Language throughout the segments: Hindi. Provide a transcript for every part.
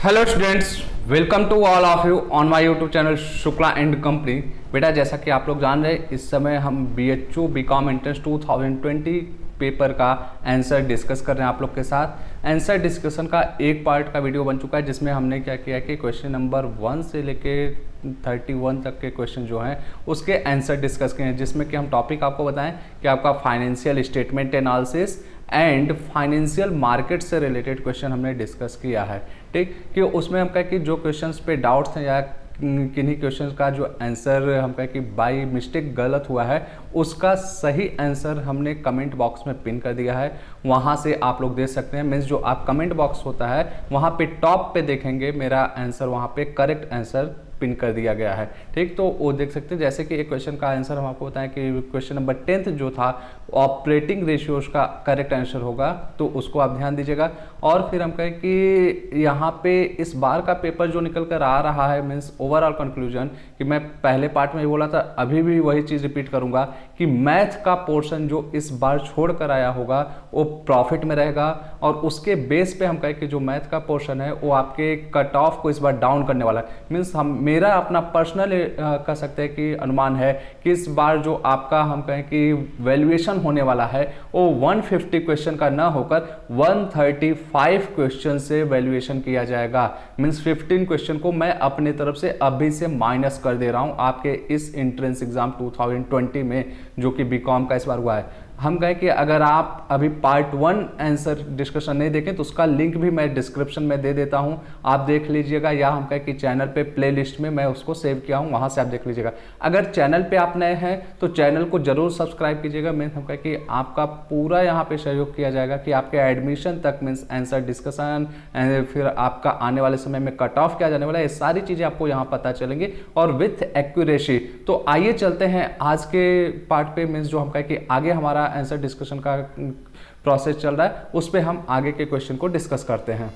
Hello students, welcome to all of you on my YouTube channel Shukla and company. बेटा, जैसा कि आप लोग जान रहे हैं, इस समय हम BHU बीकॉम एंट्रेंस 2020 पेपर का आंसर डिस्कस कर रहे हैं आप लोग के साथ। आंसर डिस्कशन का एक पार्ट का वीडियो बन चुका है, जिसमें हमने क्या किया कि क्वेश्चन नंबर 1 से लेके 31 तक के क्वेश्चन जो हैं उसके आंसर डिस्कस किए हैं, जिसमें कि हम टॉपिक आपको बताएं कि आपका financial statement analysis and financial market से रिलेटेड क्वेश्चन हमने डिस्कस किया है। ठीक, कि उसमें हम कहें कि जो क्वेश्चंस पे डाउट्स हैं या किन्हीं क्वेश्चंस का जो आंसर हम कहें कि बाय मिस्टेक गलत हुआ है, उसका सही आंसर हमने कमेंट बॉक्स में पिन कर दिया है। वहाँ से आप लोग देख सकते हैं। मीन्स जो आप कमेंट बॉक्स होता है वहाँ पे टॉप पे देखेंगे मेरा आंसर, वहाँ पे करेक्ट आंसर पिन कर दिया गया है। ठीक, तो वो देख सकते हैं। जैसे कि एक क्वेश्चन का आंसर हम आपको बताएं कि क्वेश्चन नंबर 10 जो था ऑपरेटिंग रेशियोज का करेक्ट आंसर होगा, तो उसको आप ध्यान दीजिएगा। और फिर हम कहें कि यहाँ पे इस बार का पेपर जो निकल कर आ रहा है, मीन्स ओवरऑल कंक्लूजन, कि मैं पहले पार्ट में ये बोला था, अभी भी वही चीज़ रिपीट करूँगा कि मैथ का पोर्शन जो इस बार छोड़ कर आया होगा वो प्रॉफिट में रहेगा, और उसके बेस पे हम कहें कि जो मैथ का पोर्शन है वो आपके कट ऑफ को इस बार डाउन करने वाला है। मीन्स हम मेरा अपना पर्सनल कह सकते हैं कि अनुमान है कि इस बार जो आपका हम कहें कि वैल्यूएशन होने वाला है वो 150 क्वेश्चन का ना होकर 135 क्वेश्चन से वैल्यूएशन किया जाएगा। मीन्स 15 क्वेश्चन को मैं अपने तरफ से अभी से माइनस कर दे रहा हूं आपके इस एंट्रेंस एग्जाम 2020 में, जो कि बीकॉम का इस बार हुआ है। हम कहें कि अगर आप अभी पार्ट 1 आंसर डिस्कशन नहीं देखें तो उसका लिंक भी मैं डिस्क्रिप्शन में दे देता हूं, आप देख लीजिएगा, या हम कहें कि चैनल पे प्लेलिस्ट में मैं उसको सेव किया हूं, वहां से आप देख लीजिएगा। अगर चैनल पे आप नए हैं तो चैनल को जरूर सब्सक्राइब कीजिएगा। मीन्स हम कहें कि आपका पूरा यहाँ पे सहयोग किया जाएगा कि आपके एडमिशन तक, मीन्स आंसर डिस्कशन, फिर आपका आने वाले समय में कट ऑफ क्या जाने वाला है, ये सारी चीज़ें आपको यहाँ पता चलेंगी और विथ एक्यूरेसी। तो आइए चलते हैं आज के पार्ट पे। मीन्स जो हम कहें कि आगे हमारा आंसर डिस्कशन का प्रोसेस चल रहा है, उस पे हम आगे के क्वेश्चन को डिस्कस करते हैं।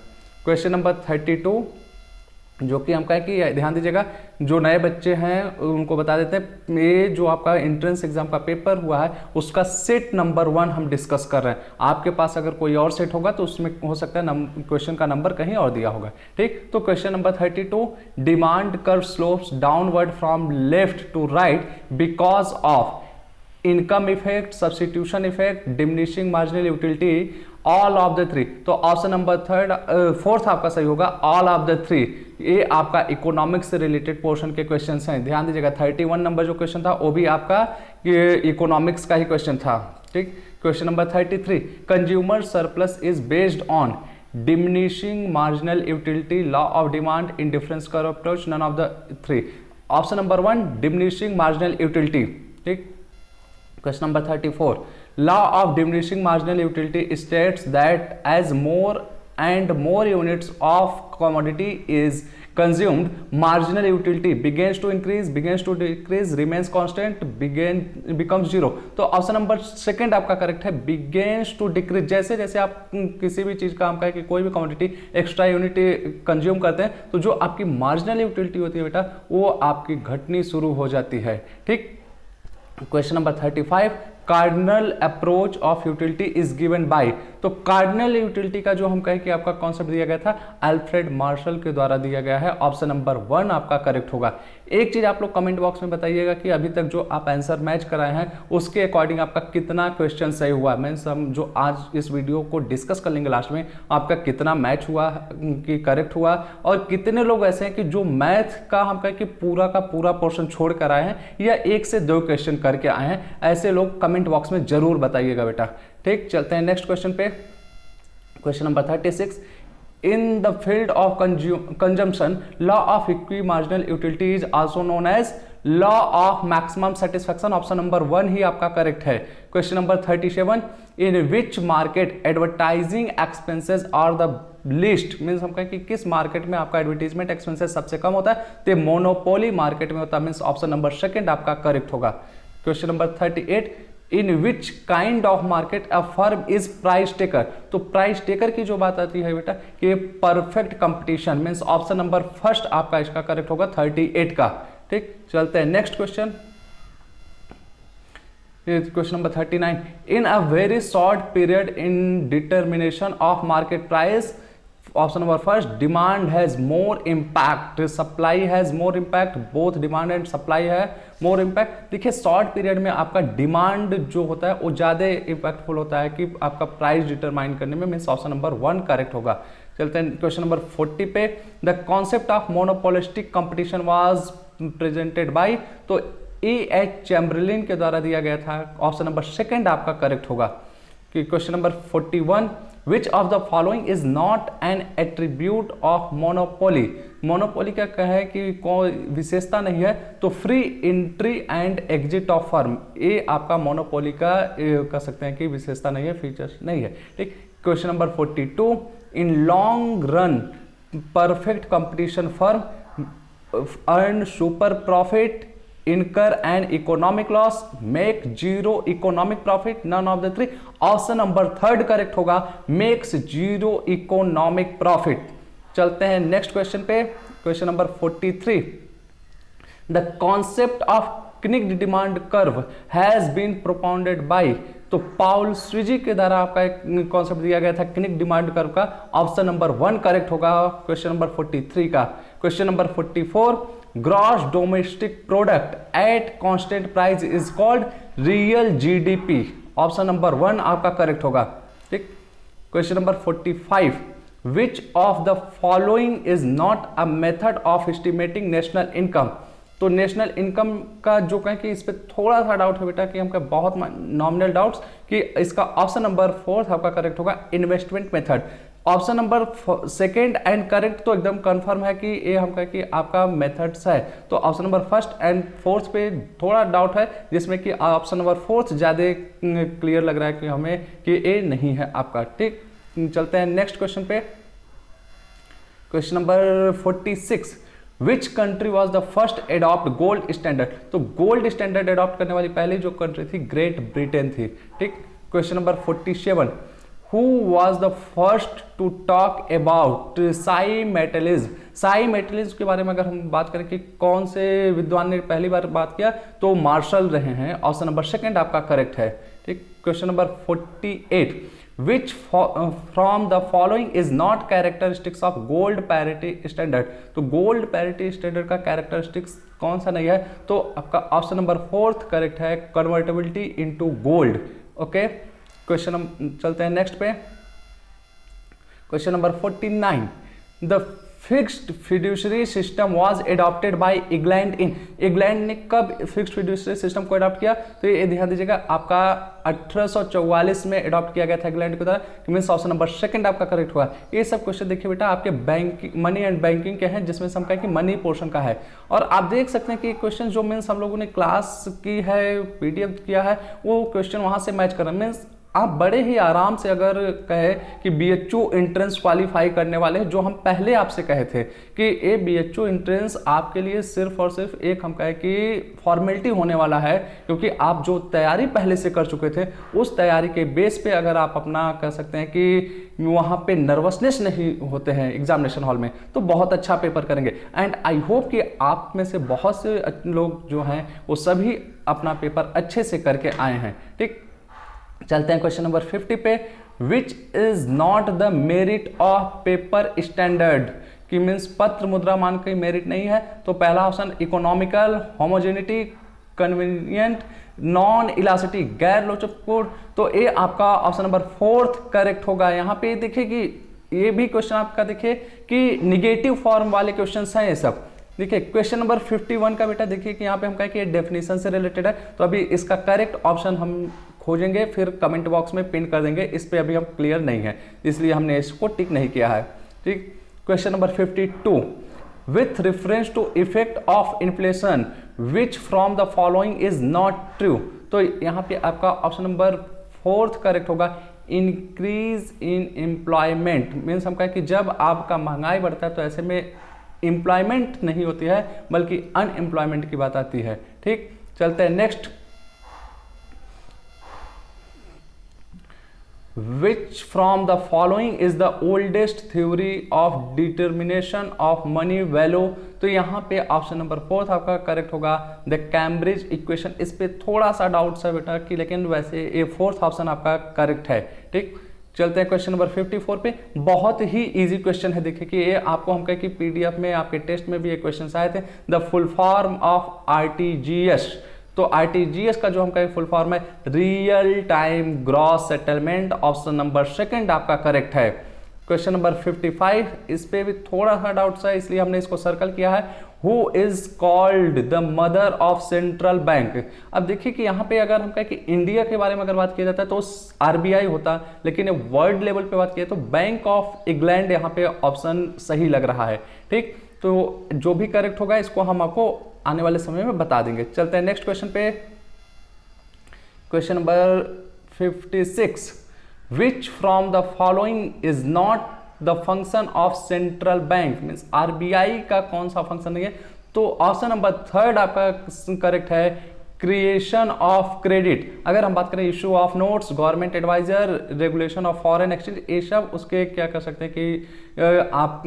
क्वेश्चन नंबर 32, जो कि हम कहें कि ध्यान दीजिएगा, जो नए बच्चे हैं उनको बता देते हैं, ये जो आपका एंट्रेंस एग्जाम का पेपर हुआ है उसका सेट नंबर 1 हम डिस्कस कर रहे हैं। आपके पास अगर कोई और सेट होगा तो उसमें हो सकता है क्वेश्चन का नंबर कहीं और दिया होगा। ठीक, तो question number 32, demand curve slopes downward from left to right because of income effect, substitution effect, diminishing marginal utility, all of the three. तो ऑप्शन नंबर फोर्थ आपका सही होगा, ऑल ऑफ द थ्री। ये आपका इकोनॉमिक्स से रिलेटेड पोर्शन के क्वेश्चंस हैं, ध्यान दीजिएगा। 31 नंबर जो क्वेश्चन था वो भी आपका इकोनॉमिक्स का ही क्वेश्चन था। ठीक, question number 33, consumer surplus is based on diminishing marginal utility, law of demand, indifference curve approach, none of the three. Option number 1 diminishing marginal utility. ठीक, question number 34, law of diminishing marginal utility states that as more and more units of commodity is consumed, marginal utility begins to increase, begins to decrease, remains constant, becomes zero। तो ऑप्शन नंबर 2 आपका करेक्ट है, begins to decrease। जैसे जैसे आप किसी भी चीज का हम कहें कि कोई भी कमोडिटी एक्स्ट्रा यूनिट कंज्यूम करते हैं तो जो आपकी मार्जिनल यूटिलिटी होती है बेटा वो आपकी घटनी शुरू हो जाती है। ठीक, question number 35, cardinal approach of utility is given by. तो कार्डिनल यूटिलिटी का जो हम कहें कि आपका कॉन्सेप्ट दिया गया था अल्फ्रेड मार्शल के द्वारा दिया गया है। ऑप्शन नंबर 1 आपका करेक्ट होगा। एक चीज आप लोग कमेंट बॉक्स में बताइएगा कि अभी तक जो आप आंसर मैच कराए हैं उसके अकॉर्डिंग आपका कितना क्वेश्चन सही हुआ। मीन्स हम जो आज इस वीडियो को डिस्कस कर लेंगे लास्ट में, आपका कितना मैच हुआ कि करेक्ट हुआ, और कितने लोग ऐसे हैं कि जो मैथ का हम कहें कि पूरा का पूरा पोर्शन छोड़ कर आए हैं या 1 से 2 क्वेश्चन करके आए हैं। ऐसे लोग कमेंट बॉक्स में जरूर बताइएगा बेटा। ठीक, चलते हैं नेक्स्ट क्वेश्चन पे। Question number 36, in the field of consumption law of equi marginal utility is also known as law of maximum satisfaction. Option number 1 ही आपका करेक्ट है। Question number 37, in which market advertising expenses are the least. Means हम कहें कि किस मार्केट में आपका एडवर्टाइजमेंट एक्सपेंसेस सबसे कम होता है, तो मोनोपोली मार्केट में होता है। मीन्स ऑप्शन नंबर 2 आपका करेक्ट होगा। Question number 38, in which kind of market a firm is price taker. तो प्राइस टेकर की जो बात आती है बेटा कि perfect competition. Means option number 1 आपका इसका करेक्ट होगा 38 का। ठीक, चलते हैं next question. Question number 39, in a very short period in determination of market price option number first, demand has more impact, supply has more impact, both demand and supply है मोर इम्पैक्ट। देखिए शॉर्ट पीरियड में आपका डिमांड जो होता है वो ज़्यादा इम्पैक्टफुल होता है कि आपका प्राइस डिटरमाइन करने में, मीन्स ऑप्शन नंबर 1 करेक्ट होगा। चलते हैं क्वेश्चन नंबर 40 पे, the concept of monopolistic competition was presented by, तो A.H. चैम्बरलिन के द्वारा दिया गया था। ऑप्शन नंबर 2 आपका करेक्ट होगा। कि question number 41, which of the following is not an attribute of monopoly, monopoly का है कि कोई विशेषता नहीं है, तो free entry and exit of firm, ये आपका मोनोपोली का कह सकते हैं कि विशेषता नहीं है, फीचर्स नहीं है। ठीक, question number 42, in long run perfect competition firm earn super profit, incur an economic loss, make zero economic profit, none of the three। Option number 3 correct होगा, makes zero economic profit। चलते हैं नेक्स्ट क्वेश्चन पे, question number 43, the concept of kinked demand curve has been propounded by, तो पाउल स्विजी के द्वारा आपका एक कॉन्सेप्ट दिया गया था क्निक्ड डिमांड कर्व का। ऑप्शन नंबर 1 करेक्ट होगा क्वेश्चन नंबर 43 का। Question number 44, gross domestic product at constant price is called real GDP, option number 1 आपका करेक्ट होगा। ठीक, question number 45, which of the following is not a method of estimating national income, तो नेशनल इनकम का जो कहें कि इस पर थोड़ा सा डाउट है बेटा, कि हमका बहुत नॉमिनल डाउट्स, कि इसका ऑप्शन नंबर 4 आपका करेक्ट होगा, investment method. Option number 2 and correct तो एकदम कंफर्म है कि ये हम कहें कि आपका मेथड्स है, तो ऑप्शन नंबर 1 एंड 4 पे थोड़ा डाउट है, जिसमें कि ऑप्शन नंबर 4 ज़्यादा क्लियर लग रहा है कि हमें कि ये नहीं है आपका। ठीक, चलते हैं नेक्स्ट क्वेश्चन पे, question number 46, which country was the first adopt gold standard, तो गोल्ड स्टैंडर्ड एडॉप्ट करने वाली पहली जो कंट्री थी ग्रेट ब्रिटेन थी। ठीक, question number 47, who was the first to talk about symmetallism, symmetallism के बारे में अगर हम बात करें कि कौन से विद्वान ने पहली बार बात किया, तो मार्शल रहे हैं, ऑप्शन नंबर 2 आपका करेक्ट है। ठीक, question number 48, which from the following is not characteristics of gold parity standard, तो गोल्ड पैरिटी स्टैंडर्ड का कैरेक्टरिस्टिक्स कौन सा नहीं है, तो आपका ऑप्शन नंबर 4 करेक्ट है, convertibility into gold. Okay, question चलते हैं नेक्स्ट पे, question number 49, the fixed fiduciary system was adopted by England in, England ने कब फिक्स्ड फिड्यूशरी सिस्टम को एडॉप्ट किया, तो ये ध्यान दीजिएगा, आपका 1844 में एडॉप्ट किया गया था इंग्लैंड के द्वारा, मीन्स ऑप्शन नंबर 2 आपका करेक्ट हुआ। ये सब क्वेश्चन देखिए बेटा आपके बैंकिंग, मनी एंड बैंकिंग के हैं, जिसमें से हम कहें कि मनी पोर्शन का है, और आप देख सकते हैं कि क्वेश्चन जो मीन्स हम लोगों ने क्लास की है, पीडीएफ किया है, वो क्वेश्चन वहाँ से मैच कर रहा है। मीन्स आप बड़े ही आराम से अगर कहे कि बीएचयू एंट्रेंस क्वालिफाई करने वाले हैं, जो हम पहले आपसे कहे थे कि ये बीएचयू एंट्रेंस आपके लिए सिर्फ और सिर्फ एक हम कहे कि फॉर्मेलिटी होने वाला है, क्योंकि आप जो तैयारी पहले से कर चुके थे उस तैयारी के बेस पे अगर आप अपना कह सकते हैं कि वहाँ पे नर्वसनेस नहीं होते हैं एग्जामिनेशन हॉल में, तो बहुत अच्छा पेपर करेंगे। एंड आई होप कि आप में से बहुत से लोग जो हैं वो सभी अपना पेपर अच्छे से करके आए हैं। ठीक, चलते हैं क्वेश्चन नंबर 50 पे, which is not the merit of paper standard, कि मीन्स पत्र मुद्रा मान की मेरिट नहीं है, तो पहला option economical, homogeneity, convenient, non elasticity, गैर लोचकपूर्ण, तो ये आपका ऑप्शन नंबर 4 करेक्ट होगा। यहाँ पे देखिए कि ये भी क्वेश्चन आपका देखिए कि निगेटिव फॉर्म वाले क्वेश्चन हैं ये सब। देखिए क्वेश्चन नंबर 51 का बेटा देखिए कि यहाँ पे हम कहें कि डेफिनेशन से रिलेटेड है, तो अभी इसका करेक्ट ऑप्शन हम खोजेंगे, फिर कमेंट बॉक्स में पिन कर देंगे, इस पे अभी हम क्लियर नहीं है, इसलिए हमने इसको टिक नहीं किया है। ठीक, question number 52, with reference to effect of inflation which from the following is not true, तो यहाँ पे आपका ऑप्शन नंबर 4 करेक्ट होगा, इंक्रीज इन एम्प्लॉयमेंट, मीन्स हम कहें कि जब आपका महंगाई बढ़ता है तो ऐसे में एम्प्लॉयमेंट नहीं होती है बल्कि अनएम्प्लॉयमेंट की बात आती है। ठीक, चलते हैं next, Which from the following is the oldest theory of determination of money value, तो यहाँ पे ऑप्शन नंबर 4 आपका करेक्ट होगा, द कैम्ब्रिज इक्वेशन। इस पे थोड़ा सा डाउट है बेटा कि, लेकिन वैसे ये 4th ऑप्शन आपका करेक्ट है। ठीक, चलते हैं क्वेश्चन नंबर 54 पे। बहुत ही इजी क्वेश्चन है, देखिए कि ये आपको हम कहें कि पीडीएफ में आपके टेस्ट में भी ये क्वेश्चन आए थे। The full form of RTGS, तो आरटीजीएस का जो हम कहें फुल फॉर्म है real time gross settlement. Option number second आपका करेक्ट है। क्वेश्चन नंबर 55, इस पे भी थोड़ा सा डाउट्स है इसलिए हमने इसको सर्कल किया है। Who is called the mother of central bank? अब देखिए कि यहाँ पे अगर हम कहें कि इंडिया के बारे में अगर बात किया जाता है तो आरबीआई होता, लेकिन ये वर्ल्ड लेवल पे बात किया तो बैंक ऑफ इंग्लैंड यहाँ पे ऑप्शन सही लग रहा है। ठीक, तो जो भी करेक्ट होगा इसको हम आपको आने वाले समय में बता देंगे। चलते हैं नेक्स्ट क्वेश्चन पे। Question number 56, which from the following is not the function of central bank, means RBI का कौन सा फंक्शन नहीं है? तो ऑप्शन नंबर थर्ड आपका करेक्ट है, क्रिएशन ऑफ क्रेडिट। अगर हम बात करें issue of notes, government advisor, regulation of foreign exchange, ये सब उसके क्या कर सकते हैं कि आप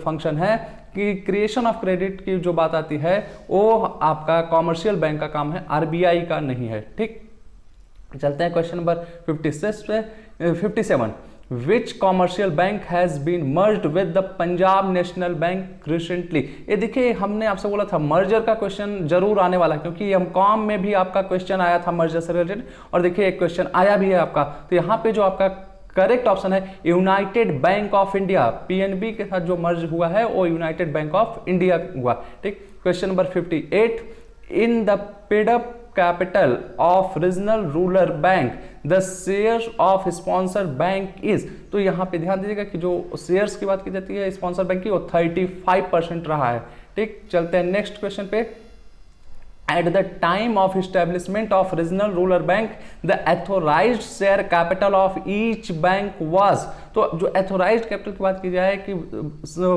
फंक्शन है कि क्रिएशन ऑफ क्रेडिट की जो बात आती है वो आपका कॉमर्शियल बैंक का काम है, आरबीआई का नहीं है। ठीक, चलते हैं क्वेश्चन नंबर 56 पे। 57, which commercial bank has been merged with the Punjab National Bank recently. ये देखिए हमने आपसे बोला था मर्जर का क्वेश्चन जरूर आने वाला, क्योंकि एमकॉम में भी आपका क्वेश्चन आया था मर्जर से रिलेटेड, और देखिए एक क्वेश्चन आया भी है आपका। तो यहाँ पे जो आपका करेक्ट ऑप्शन है United bank of India, PNB के साथ जो मर्ज हुआ है वो यूनाइटेड बैंक ऑफ इंडिया हुआ। ठीक, question number 58, in the paid up capital of regional rural bank the shares of sponsor bank is, तो यहाँ पे ध्यान दीजिएगा कि जो शेयर्स की बात की जाती है स्पॉन्सर बैंक की वो 35% रहा है। ठीक, चलते हैं नेक्स्ट क्वेश्चन पे। At the time of establishment of regional rural bank, the authorized share capital of each bank was, तो जो authorized capital की बात की जाए कि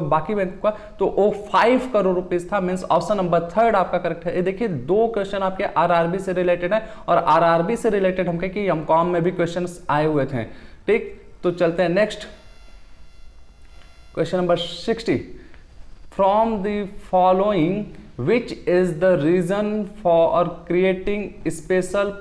बाकी बैंक का, तो वो 5 करोड़ रुपीस था। मीन्स ऑप्शन नंबर थर्ड आपका करेक्ट है। ये देखिए दो क्वेश्चन आपके आरआरबी से रिलेटेड है, और आरआरबी से रिलेटेड हम कहें कि एमकॉम में भी क्वेश्चन आए हुए थे। ठीक, तो चलते हैं next question number 60, from the following which is the reason for creating special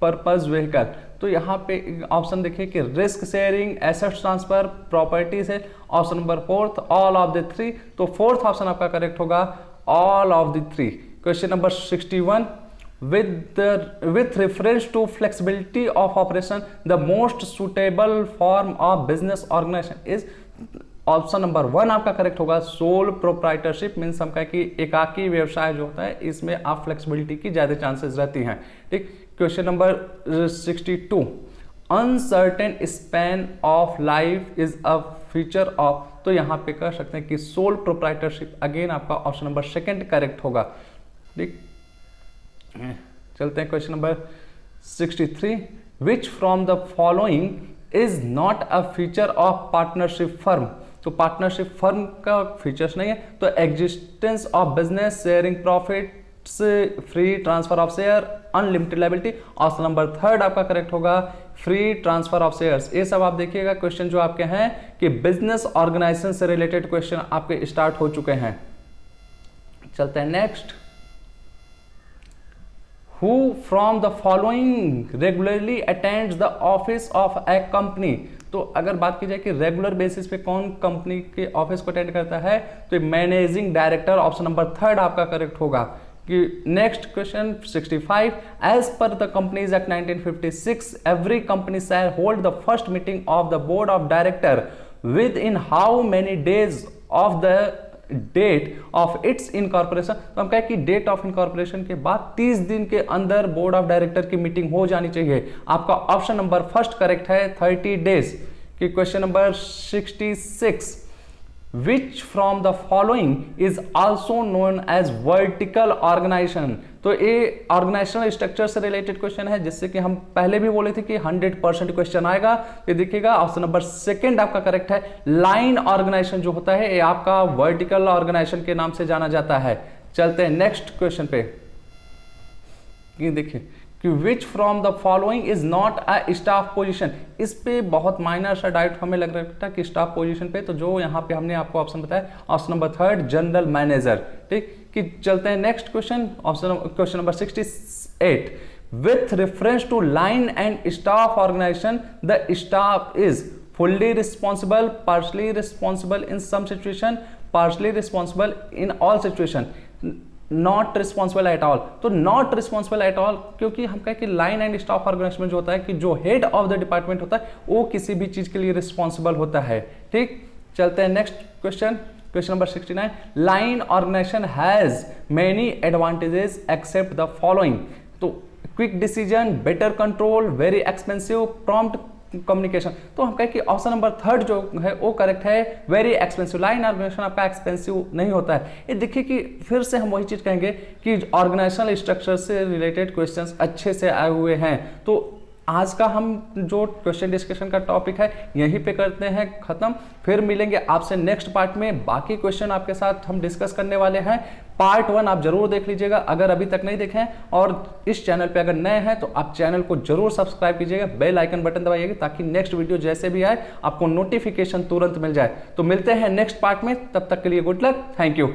purpose vehicle, तो यहाँ पे ऑप्शन देखिए कि risk sharing, asset transfer, property से। Option number fourth all of the three, तो फोर्थ ऑप्शन आपका करेक्ट होगा all of the three. Question number 61, with reference to flexibility of operation the most suitable form of business organization is, option number 1 आपका करेक्ट होगा सोल प्रोप्राइटरशिप। मीन्स हम कहें कि एकाकी व्यवसाय जो होता है इसमें आप फ्लेक्सिबिलिटी की ज्यादा चांसेस रहती हैं। ठीक, question number 62, uncertain span of life is a feature of, तो यहाँ पे कह सकते हैं कि सोल प्रोप्राइटरशिप। अगेन आपका ऑप्शन नंबर सेकंड करेक्ट होगा। ठीक, चलते हैं question number 63, which from the following is not a feature of partnership firm, तो पार्टनरशिप फर्म का फीचर्स नहीं है। तो existence of business, sharing profits, free transfer of share, unlimited liability. Option number third आपका करेक्ट होगा फ्री ट्रांसफर ऑफ शेयर्स। ये सब आप देखिएगा क्वेश्चन जो आपके हैं कि बिजनेस ऑर्गेनाइजेशन से रिलेटेड क्वेश्चन आपके स्टार्ट हो चुके हैं। चलते हैं next, Who from the following regularly attends the office of a company, तो अगर बात की जाए कि रेगुलर बेसिस पे कौन कंपनी के ऑफिस को अटेंड करता है, तो managing director. Option number third आपका करेक्ट होगा। कि next question 65, as per the companies act 1956 every company shall hold the first meeting of the board of director within how many days of the date of its incorporation, तो हम कहें कि डेट ऑफ इनकॉर्पोरेशन के बाद 30 दिन के अंदर बोर्ड ऑफ डायरेक्टर की मीटिंग हो जानी चाहिए। आपका ऑप्शन नंबर फर्स्ट करेक्ट है 30 डेज। कि question number 66, which from the following is also known as vertical organization, तो ये ऑर्गेनाइजेशनल स्ट्रक्चर से रिलेटेड क्वेश्चन है, जिससे कि हम पहले भी बोले थे कि 100% क्वेश्चन आएगा। ये देखिएगा ऑप्शन नंबर सेकंड आपका करेक्ट है। लाइन ऑर्गेनाइजेशन जो होता है ये आपका वर्टिकल ऑर्गेनाइजेशन के नाम से जाना जाता है। चलते हैं नेक्स्ट क्वेश्चन पे। देखिए कि विच from the following is not a staff position, इस पे बहुत माइनर सा डाउट हमें लग रहा था कि स्टाफ पोजीशन पे, तो जो यहाँ पे हमने आपको ऑप्शन बताया option number third general manager. ठीक, कि चलते हैं next question. Option question number 68, with reference to line and staff organization the staff is, fully responsible, partially responsible in some situation, partially responsible in all situation, not responsible at all. तो नॉट रिस्पॉन्सिबल एट ऑल क्योंकि हम कहें कि लाइन एंड स्टाफ ऑर्गेनाइजेशन में जो होता है कि जो हेड ऑफ द डिपार्टमेंट होता है वो किसी भी चीज के लिए रिस्पॉन्सिबल होता है। ठीक, चलते हैं next question, question number 69। Line organisation has many advantages except the following. तो quick decision, better control, very expensive, prompt communication. तो हम कहें कि ऑप्शन नंबर 3 जो है वो करेक्ट है, वेरी एक्सपेंसिव। लाइन ऑर्गेनाइजेशन आपका एक्सपेंसिव नहीं होता है। ये देखिए कि फिर से हम वही चीज कहेंगे कि ऑर्गेनाइजेशनल स्ट्रक्चर से रिलेटेड क्वेश्चंस अच्छे से आए हुए हैं। तो आज का हम जो क्वेश्चन डिस्कशन का टॉपिक है यहीं पे करते हैं खत्म। फिर मिलेंगे आपसे नेक्स्ट पार्ट में, बाकी क्वेश्चन आपके साथ हम डिस्कस करने वाले हैं। पार्ट 1 आप जरूर देख लीजिएगा अगर अभी तक नहीं देखें, और इस चैनल पे अगर नए हैं तो आप चैनल को जरूर सब्सक्राइब कीजिएगा, बेल आइकन बटन दबाइएगा ताकि नेक्स्ट वीडियो जैसे भी आए आपको नोटिफिकेशन तुरंत मिल जाए। तो मिलते हैं नेक्स्ट पार्ट में, तब तक के लिए गुड लक, थैंक यू।